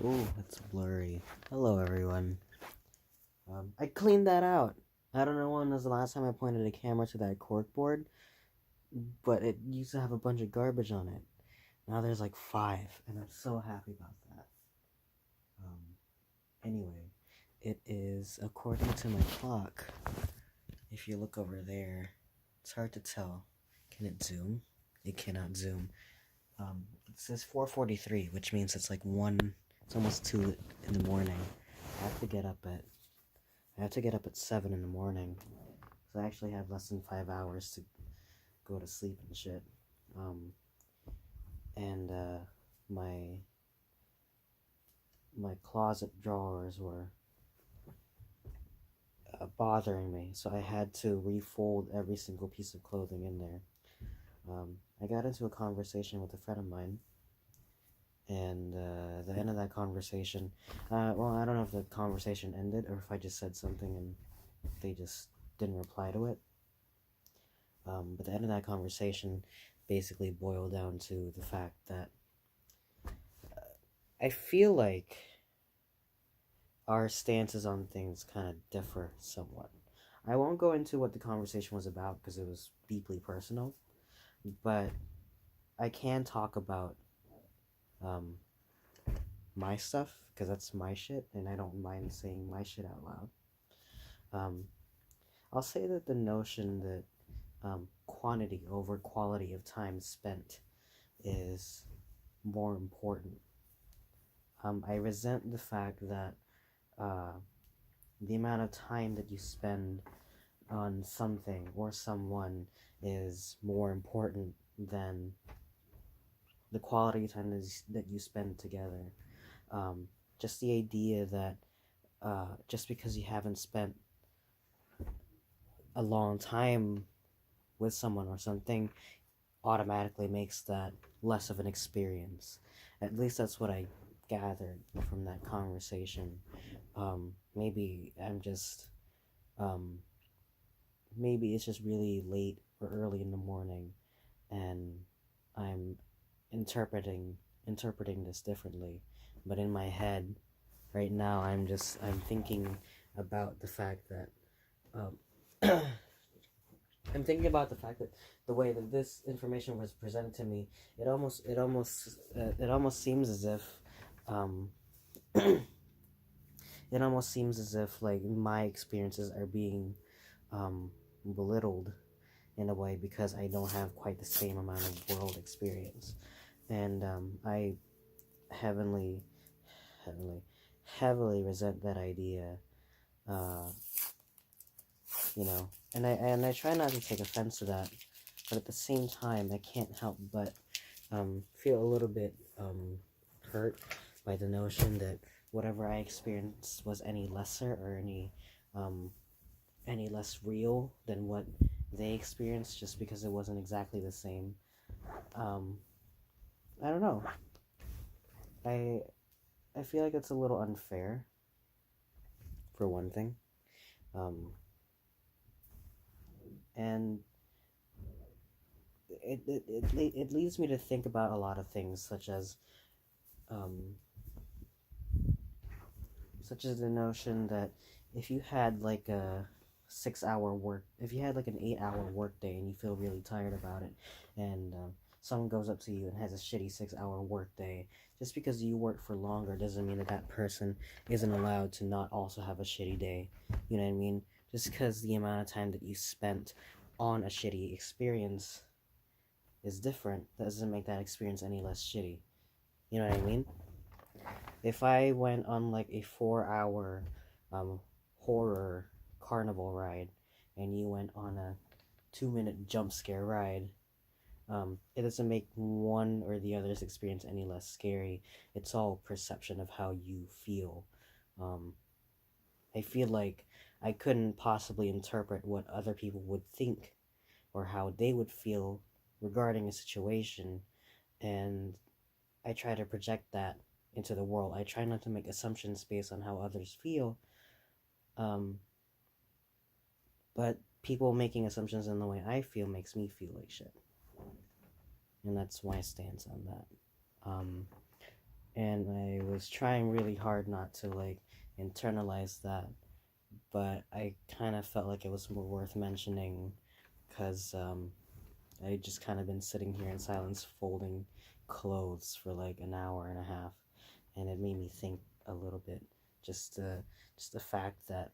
Ooh, it's blurry. Hello, everyone. I cleaned that out. I don't know when was the last time I pointed a camera to that corkboard, but it used to have a bunch of garbage on it. Now there's like five, and I'm so happy about that. Anyway, it is according to my clock. If you look over there, it's hard to tell. Can it zoom? It cannot zoom. It says 4:43, which means it's like 1. It's almost 2 in the morning. I have to get up at I have to get up at 7 in the morning, so I actually have less than 5 hours to go to sleep and shit. Um, and my my closet drawers were bothering me, so I had to refold every single piece of clothing in there. I got into a conversation with a friend of mine, and the end of that conversation, well, I don't know if the conversation ended or if I just said something and they just didn't reply to it. But the end of that conversation basically boiled down to the fact that I feel like our stances on things kind of differ somewhat. I won't go into what the conversation was about because it was deeply personal, but I can talk about um, my stuff because that's my shit, and I don't mind saying my shit out loud. Um, I'll say that the notion that quantity over quality of time spent is more important. I resent the fact that uh, the amount of time that you spend on something or someone is more important than the quality of time that you spend together. Just the idea that just because you haven't spent a long time with someone or something automatically makes that less of an experience. At least that's what I gathered from that conversation. Maybe I'm just, um, maybe it's just really late or early in the morning, and I'm interpreting this differently. But in my head, right now, I'm thinking about the fact that um, I'm thinking about the fact that the way that this information was presented to me, it almost seems as if, um, it almost seems as if like my experiences are being belittled in a way because I don't have quite the same amount of world experience, and I heavenly, heavenly, heavily resent that idea. Uh, and I try not to take offense to that, but at the same time, I can't help but feel a little bit hurt by the notion that whatever I experienced was any lesser or um, any less real than what they experienced just because it wasn't exactly the same. Um, I don't know. I I feel like it's a little unfair for one thing, um, and it leads me to think about a lot of things um, such as the notion that if you had like a 6 hour work, if you had like an 8 hour work day and you feel really tired about it, and someone goes up to you and has a shitty 6 hour work day, just because you work for longer doesn't mean that that person isn't allowed to not also have a shitty day. You know what I mean? Just because the amount of time that you spent on a shitty experience is different, doesn't make that experience any less shitty. You know what I mean? If I went on like a 4 hour um, horror carnival ride and you went on a 2 minute jump scare ride, it doesn't make one or the other's experience any less scary. It's all perception of how you feel. Um, I feel like I couldn't possibly interpret what other people would think or how they would feel regarding a situation, and I try to project that into the world. I try not to make assumptions based on how others feel, um, but people making assumptions in the way I feel makes me feel like shit, and that's my stance on that. Um, and I was trying really hard not to like internalize that, but I kind of felt like it was more worth mentioning because I just kind of been sitting here in silence folding clothes for like an hour and a half, and it made me think a little bit. Just just the fact that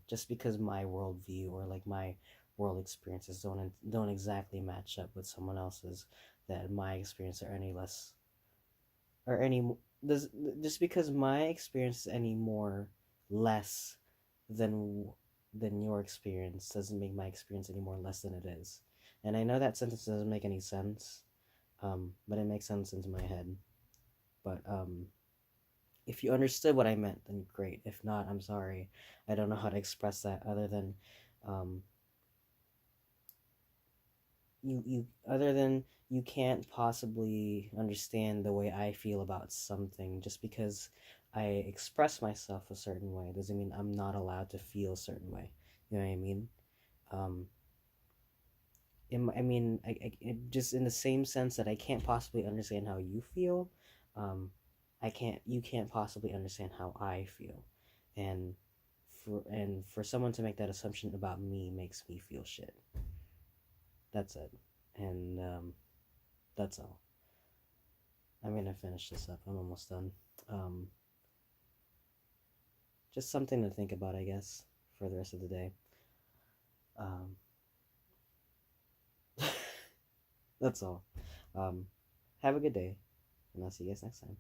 just because my worldview or like my world experiences don't exactly match up with someone else's, that my experience are any less or any does just because my experience is any more less than your experience doesn't make my experience any more less than it is. And I know that sentence doesn't make any sense, but it makes sense into my head. But if you understood what I meant, then great. If not, I'm sorry. I don't know how to express that other than um, you can't possibly understand the way I feel about something just because I express myself a certain way doesn't mean I'm not allowed to feel a certain way. You know what I mean? Um, I mean, just in the same sense that I can't possibly understand how you feel, um, you can't possibly understand how I feel, and for someone to make that assumption about me makes me feel shit. That's it, and that's all. I'm gonna finish this up. I'm almost done. Um, just something to think about, I guess, for the rest of the day. Um, that's all. Um, have a good day, and I'll see you guys next time.